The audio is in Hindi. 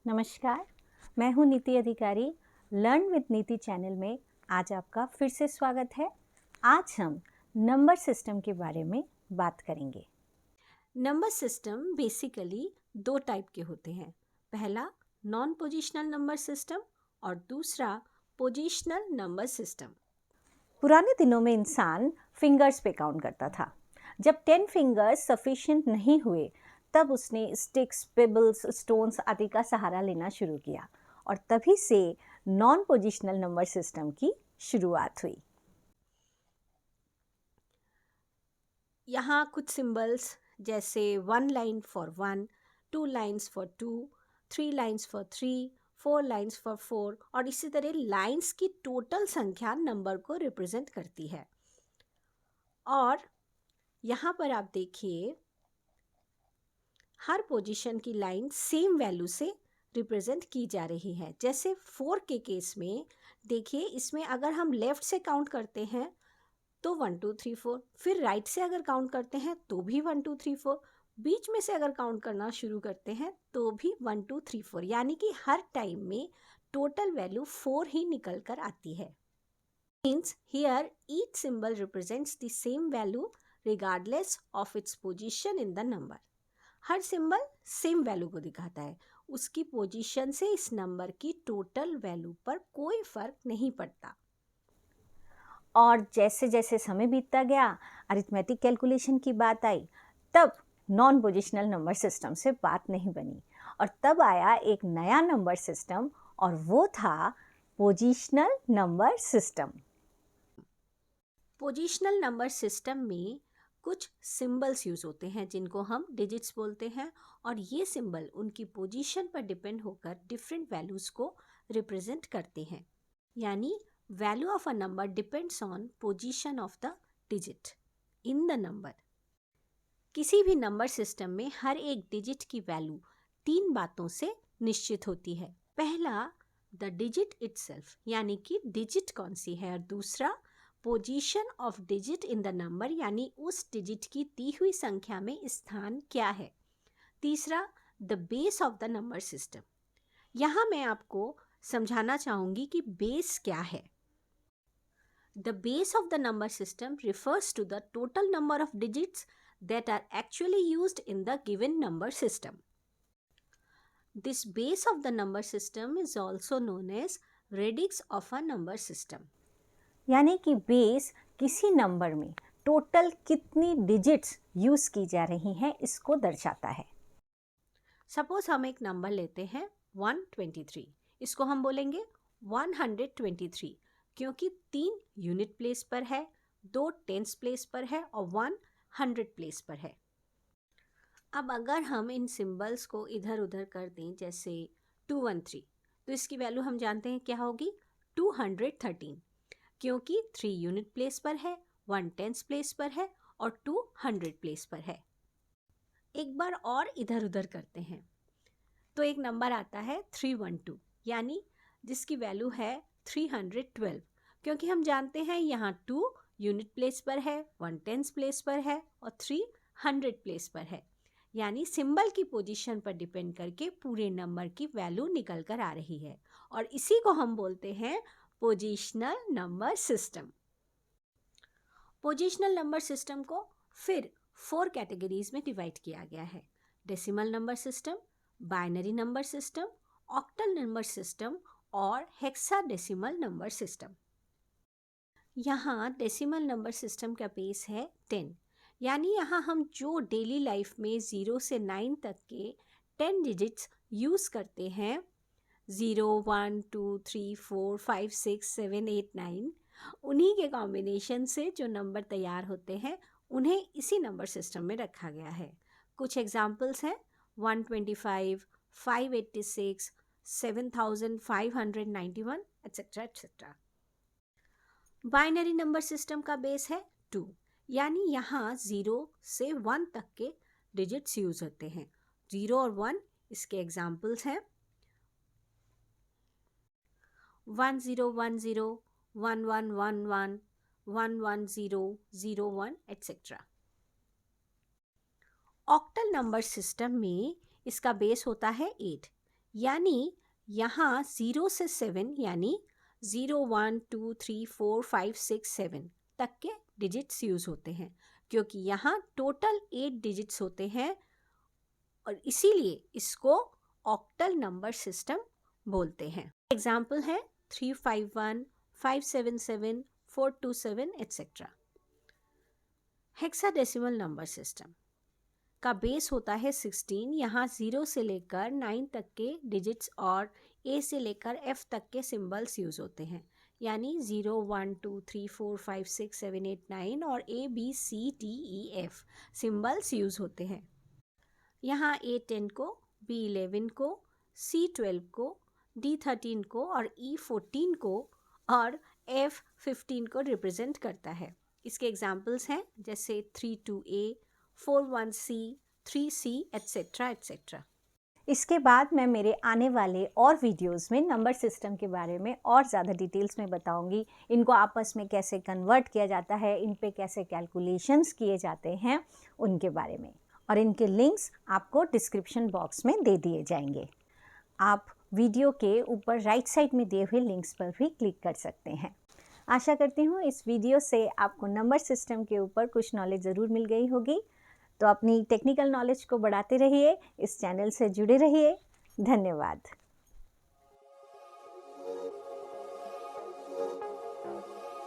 नमस्कार, मैं हूँ नीति अधिकारी। लर्न विद नीति चैनल में आज आपका फिर से स्वागत है। आज हम नंबर सिस्टम के बारे में बात करेंगे। नंबर सिस्टम बेसिकली दो टाइप के होते हैं। पहला नॉन पोजिशनल नंबर सिस्टम और दूसरा पोजिशनल नंबर सिस्टम। पुराने दिनों में इंसान फिंगर्स पे काउंट करता था। जब 10 फिंगर्स सफिशिएंट नहीं हुए तब उसने स्टिक्स, पेबल्स, स्टोन्स आदि का सहारा लेना शुरू किया और तभी से नॉन पोजिशनल नंबर सिस्टम की शुरुआत हुई। यहाँ कुछ सिंबल्स जैसे 1 line for 1, 2 lines for 2, 3 lines for 3, 4 lines for 4 और इसी तरह लाइन्स की टोटल संख्या नंबर को रिप्रेजेंट करती है। और यहाँ पर आप देखिए हर पोजीशन की लाइन सेम वैल्यू से रिप्रेजेंट की जा रही है। जैसे 4 के केस में देखिए, इसमें अगर हम लेफ़्ट से काउंट करते हैं तो 1 2 3 4, फिर राइट से अगर काउंट करते हैं तो भी 1 2 3 4, बीच में से अगर काउंट करना शुरू करते हैं तो भी 1 2 3 4, यानी कि हर टाइम में टोटल वैल्यू 4 ही निकल कर आती है। Means here each symbol represents the same value regardless of its position in the number. Her symbol same value को दिखाता है, उसकी पोजीशन से इस नंबर की टोटल वैल्यू पर कोई फर्क नहीं पड़ता। और जैसे जैसे समय बीतता गया, अरिथमेटिक कैलकुलेशन की बात आई, तब नॉन पोजिशनल नंबर सिस्टम से बात नहीं बनी और तब आया एक नया नंबर सिस्टम और वो था positional number system. Positional number system में कुछ सिंबल्स यूज होते हैं जिनको हम डिजिट्स बोलते हैं और ये सिंबल उनकी पोजीशन पर डिपेंड होकर डिफरेंट वैल्यूज को रिप्रेजेंट करते हैं। यानी value of a number depends on position of the digit in the number. किसी भी नंबर सिस्टम में हर एक डिजिट की वैल्यू 3 बातों से निश्चित होती है। पहला द डिजिट इटसेल्फ, यानी कि डिजिट कौन सी है, और दूसरा position of digit in the number, यानी उस डिजिट की दी हुई संख्या में स्थान क्या है। तीसरा the base of the number system. यहाँ मैं आपको समझाना चाहूँगी कि बेस क्या है। The base of the number system refers to the total number of digits that are actually used in the given number system. This base of the number system is also known as radix of a number system. यानी कि बेस किसी नंबर में टोटल कितनी डिजिट्स यूज की जा रही हैं इसको दर्शाता है। सपोज हम एक नंबर लेते हैं 123, इसको हम बोलेंगे 123 क्योंकि 3 यूनिट प्लेस पर है, 2 टेंस प्लेस पर है और 1 100 प्लेस पर है। अब अगर हम इन सिंबल्स को इधर उधर कर दें, जैसे 213, तो इसकी वैल्यू हम जानते हैं क्या होगी, 213, क्योंकि 3 यूनिट प्लेस पर है, 1 टेंस प्लेस पर है और 2 100 प्लेस पर है। एक बार और इधर उधर करते हैं तो एक नंबर आता है 312, यानी जिसकी वैल्यू है 312, क्योंकि हम जानते हैं यहाँ 2 यूनिट प्लेस पर है, 1 टेंस प्लेस पर है और 3 100 प्लेस पर है। यानी सिंबल की पोजीशन पर डिपेंड करके पूरे नंबर की वैल्यू निकल कर आ रही है और इसी को हम बोलते हैं positional number system. Positional number system को फिर 4 कैटेगरीज में डिवाइड किया गया है। Decimal number system, binary number system, octal number system और हेक्साडेसिमल नंबर सिस्टम। यहाँ डेसिमल नंबर सिस्टम का बेस है 10, यानी यहाँ हम जो डेली लाइफ में 0 से 9 तक के 10 डिजिट्स यूज़ करते हैं, 0 1 2 3 4 5 6 7 8 9, उन्हीं के कॉम्बिनेशन से जो नंबर तैयार होते हैं उन्हें इसी नंबर सिस्टम में रखा गया है। कुछ एग्जाम्पल्स हैं 125, 586, 7591, etcetera etcetera. Binary number system का बेस है 2, यानी यहाँ 0 से 1 तक के डिजिट्स यूज होते हैं। 0 और 1 इसके एग्जाम्पल्स हैं 1010, 1111, 11001, एट्सेट्रा। ऑक्टल नंबर सिस्टम में इसका बेस होता है 8, यानी यहाँ 0 से 7 यानी 0, 1, 2, 3, 4, 5, 6, 7 तक के डिजिट्स यूज़ होते हैं, क्योंकि यहाँ टोटल 8 डिजिट्स होते हैं और इसीलिए इसको ऑक्टल नंबर सिस्टम बोलते हैं। एग्जाम्पल है 351, 577, 427 एट्सेट्रा। हेक्साडेसिमल नंबर सिस्टम का बेस होता है 16। यहाँ 0 से लेकर 9 तक के डिजिट्स और A से लेकर F तक के सिंबल्स यूज़ होते हैं, यानी 0, 1, 2, 3, 4, 5, 6, 7, 8, 9 और A, B, C, D, E, F symbols use होते हैं। यहाँ A10 को, B11 को, C12 को, D13 को और E14 को और F15 को रिप्रेजेंट करता है। इसके एग्जाम्पल्स हैं जैसे 32A, 41C, 3C etcetera etcetera. इसके बाद मैं मेरे आने वाले और वीडियोस में नंबर सिस्टम के बारे में और ज़्यादा डिटेल्स में बताऊंगी। इनको आपस में कैसे कन्वर्ट किया जाता है, इन पे कैसे कैलकुलेशंस किए जाते हैं, उनके बारे में, और इनके लिंक्स आपको डिस्क्रिप्शन बॉक्स में दे दिए जाएंगे। आप वीडियो के ऊपर राइट साइड में दिए हुए लिंक्स पर भी क्लिक कर सकते हैं। आशा करती हूँ इस वीडियो से आपको नंबर सिस्टम के ऊपर कुछ नॉलेज ज़रूर मिल गई होगी। तो अपनी टेक्निकल नॉलेज को बढ़ाते रहिए, इस चैनल से जुड़े रहिए। धन्यवाद।